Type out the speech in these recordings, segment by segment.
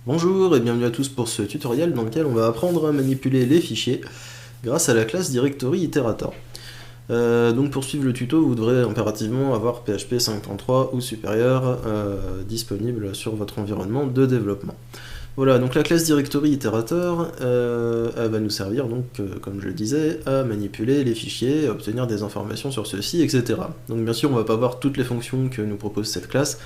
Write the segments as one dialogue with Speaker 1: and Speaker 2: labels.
Speaker 1: Bonjour et bienvenue à tous pour ce tutoriel dans lequel on va apprendre à manipuler les fichiers grâce à la classe Directory Iterator. Donc pour suivre le tuto, vous devrez impérativement avoir PHP 5.3 ou supérieur disponible sur votre environnement de développement. Voilà, donc la classe Directory Iterator, elle va nous servir, donc, comme je le disais, à manipuler les fichiers, à obtenir des informations sur ceux-ci, etc. Donc bien sûr, on va pas voir toutes les fonctions que nous propose cette classe,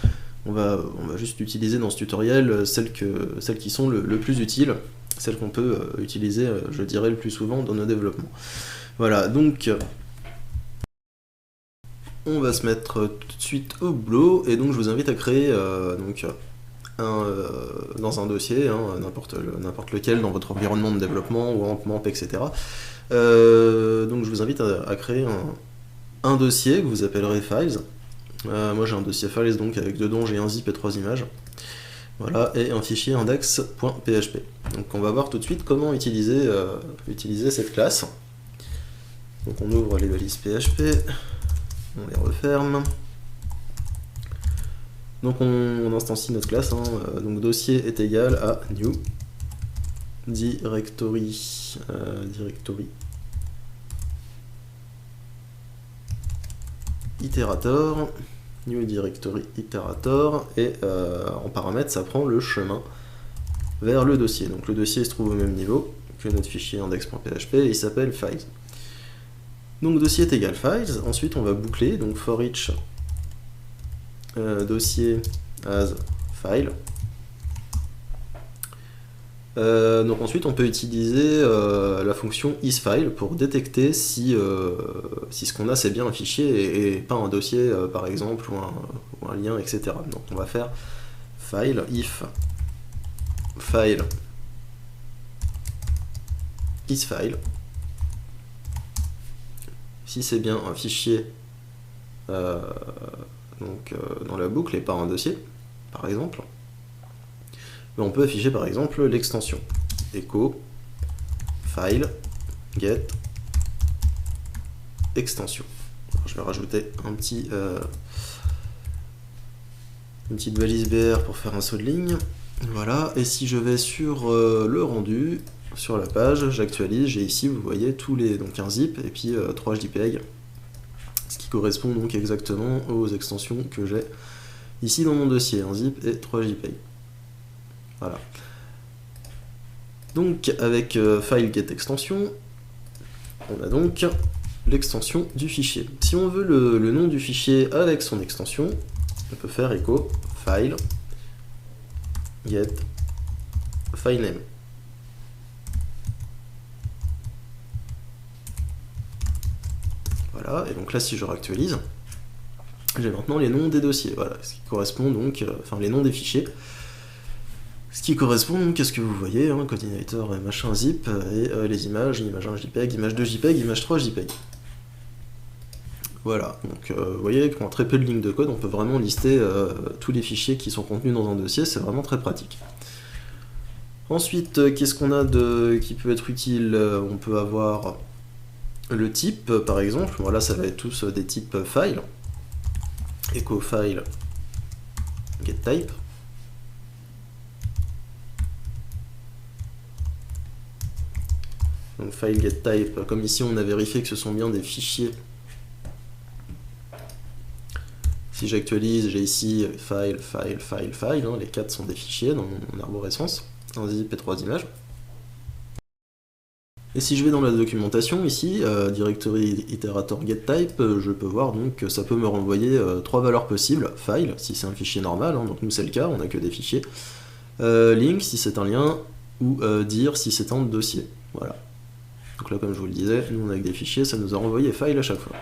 Speaker 1: on va juste utiliser dans ce tutoriel celles qui sont le plus utiles, celles qu'on peut utiliser, je dirais, le plus souvent dans nos développements. Voilà, donc on va se mettre tout de suite au boulot, et donc je vous invite à créer dans un dossier, n'importe lequel dans votre environnement de développement, ou en MAMP, etc. Donc je vous invite à créer un dossier que vous appellerez Files. Moi j'ai un dossier Files, donc avec dedans j'ai un zip et 3 images. Voilà, et un fichier index.php. Donc on va voir tout de suite comment utiliser cette classe. Donc on ouvre les valises PHP, on les referme. Donc on instancie notre classe, donc dossier est égal à new directory iterator, new directory iterator, et en paramètre ça prend le chemin vers le dossier. Donc le dossier se trouve au même niveau que notre fichier index.php et il s'appelle files. Donc dossier est égal files, ensuite on va boucler, donc for each dossier as file. Donc ensuite on peut utiliser la fonction isFile pour détecter si ce qu'on a c'est bien un fichier et pas un dossier par exemple ou un lien, etc. Donc on va faire file if file isFile. Si c'est bien un fichier dans la boucle et pas un dossier, par exemple, on peut afficher par exemple l'extension echo file get extension. Alors, je vais rajouter une petite valise BR pour faire un saut de ligne. Voilà, et si je vais sur le rendu, sur la page, j'actualise, j'ai ici, vous voyez, donc un zip et puis 3 JPEG, ce qui correspond donc exactement aux extensions que j'ai ici dans mon dossier, un zip et 3 JPEG. Voilà. Donc avec file get extension, on a donc l'extension du fichier. Si on veut le nom du fichier avec son extension, on peut faire echo file get filename. Voilà, et donc là si je réactualise, j'ai maintenant les noms des dossiers, voilà, ce qui correspond donc, les noms des fichiers, ce qui correspond donc à ce que vous voyez, coordinator machin zip, et les images, image 1 JPEG, image 2 JPEG, image 3 JPEG. Voilà, donc vous voyez qu'en très peu de lignes de code, on peut vraiment lister tous les fichiers qui sont contenus dans un dossier, c'est vraiment très pratique. Ensuite, qu'est-ce qu'on a qui peut être utile? On peut avoir le type, par exemple, voilà, ça va être tous des types file, echo file get type. Donc file get type, comme ici on a vérifié que ce sont bien des fichiers. Si j'actualise, j'ai ici file, les 4 sont des fichiers dans mon arborescence, un zip et 3 images. Et si je vais dans la documentation ici, directory iterator get type, je peux voir donc que ça peut me renvoyer 3 valeurs possibles. File, si c'est un fichier normal, donc nous c'est le cas, on n'a que des fichiers. Link, si c'est un lien, ou dir, si c'est un dossier. Voilà. Donc là, comme je vous le disais, nous on a que des fichiers, ça nous a renvoyé file à chaque fois.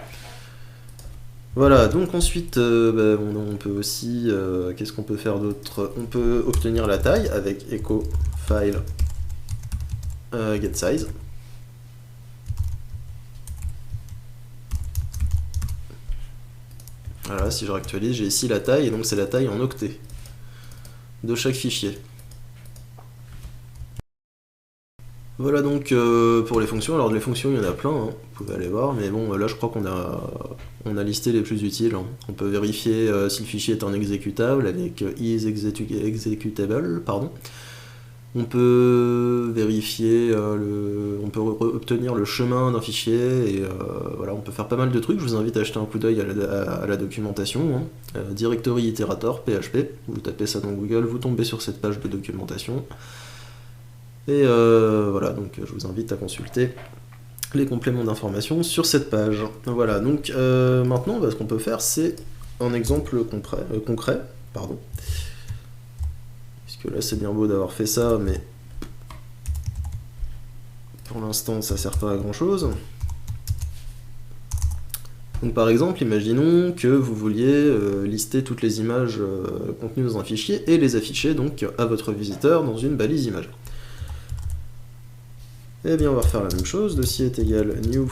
Speaker 1: Voilà, donc ensuite, on peut aussi, qu'est-ce qu'on peut faire d'autre? On peut obtenir la taille avec echo file get size. Voilà, si je réactualise, j'ai ici la taille, et donc c'est la taille en octets de chaque fichier. Voilà donc pour les fonctions. Alors les fonctions, il y en a plein, vous pouvez aller voir, mais bon, là je crois qu'on a listé les plus utiles. On peut vérifier si le fichier est un exécutable avec is executable, pardon. On peut vérifier, on peut obtenir le chemin d'un fichier, et voilà, on peut faire pas mal de trucs. Je vous invite à jeter un coup d'œil à la documentation, hein. Directory Iterator, PHP, vous tapez ça dans Google, vous tombez sur cette page de documentation. Et voilà, donc je vous invite à consulter les compléments d'information sur cette page. Voilà, donc maintenant, ce qu'on peut faire, c'est un exemple concret, pardon. Puisque là, c'est bien beau d'avoir fait ça, mais pour l'instant, ça sert pas à grand chose. Donc par exemple, imaginons que vous vouliez lister toutes les images contenues dans un fichier et les afficher donc à votre visiteur dans une balise image. Eh bien, on va refaire la même chose. Dossier est égal new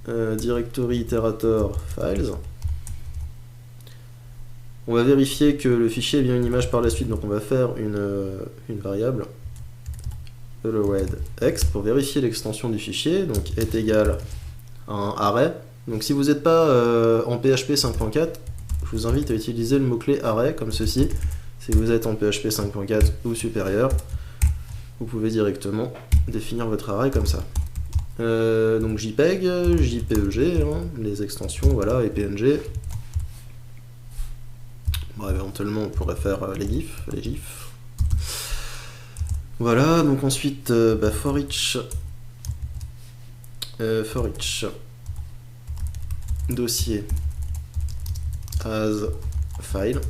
Speaker 1: directory iterator files. On va vérifier que le fichier est bien une image par la suite, donc on va faire une variable allowedX pour vérifier l'extension du fichier, donc est égal à un array. Donc si vous n'êtes pas en PHP 5.4, je vous invite à utiliser le mot-clé array comme ceci. Si vous êtes en PHP 5.4 ou supérieur, vous pouvez directement définir votre array comme ça. Donc JPEG, JPEG, hein, les extensions, voilà, et PNG. Bon, éventuellement on pourrait faire les GIFs. Voilà, donc ensuite for each dossier as file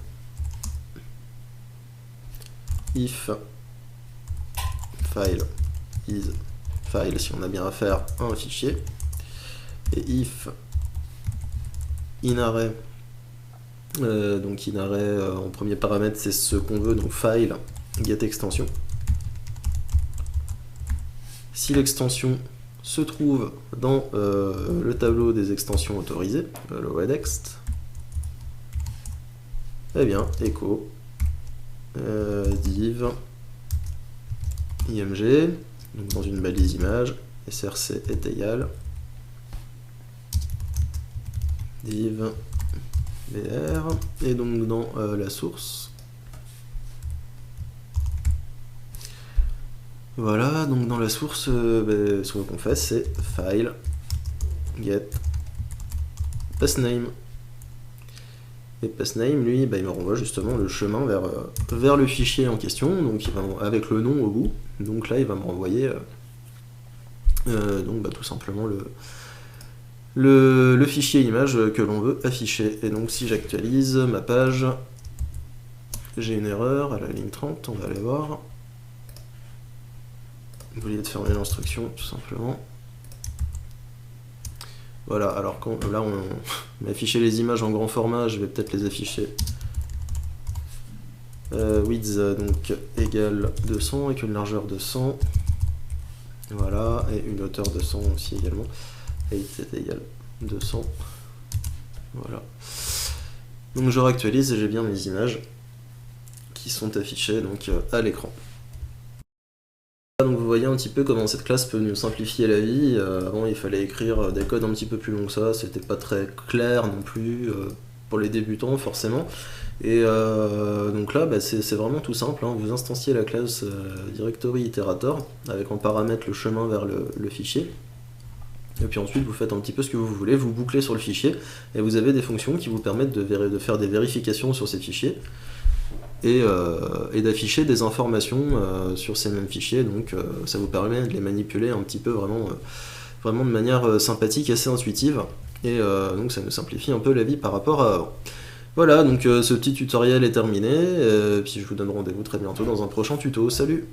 Speaker 1: if file is file, si on a bien affaire à un fichier, et if in array, donc in array en premier paramètre c'est ce qu'on veut, donc file get extension. Si l'extension se trouve dans le tableau des extensions autorisées, le allowedX, eh bien echo div img, donc dans une balise image, src est égal div br, et donc dans la source, voilà, donc dans la source, ce qu'on fait c'est file get passName, et passName lui il me renvoie justement le chemin vers le fichier en question, donc il va, avec le nom au bout, donc là il va me renvoyer donc tout simplement le fichier image que l'on veut afficher. Et donc si j'actualise ma page, j'ai une erreur à la ligne 30, on va aller voir. Oublié de fermer l'instruction tout simplement. Voilà, alors là on affiché les images en grand format, je vais peut-être les afficher width donc égale 200 avec une largeur de 100, voilà, et une hauteur de 100 aussi également, height est égal 200, voilà. Donc je réactualise et j'ai bien mes images qui sont affichées donc à l'écran. Donc vous voyez un petit peu comment cette classe peut nous simplifier la vie. Avant il fallait écrire des codes un petit peu plus longs que ça, c'était pas très clair non plus pour les débutants forcément. Et donc là c'est vraiment tout simple, hein. Vous instanciez la classe directory iterator avec en paramètre le chemin vers le fichier. Et puis ensuite vous faites un petit peu ce que vous voulez, vous bouclez sur le fichier et vous avez des fonctions qui vous permettent de faire des vérifications sur ces fichiers et d'afficher des informations sur ces mêmes fichiers, donc ça vous permet de les manipuler un petit peu vraiment de manière sympathique, assez intuitive, et donc ça nous simplifie un peu la vie par rapport à avant. Voilà, donc ce petit tutoriel est terminé, puis je vous donne rendez-vous très bientôt dans un prochain tuto. Salut!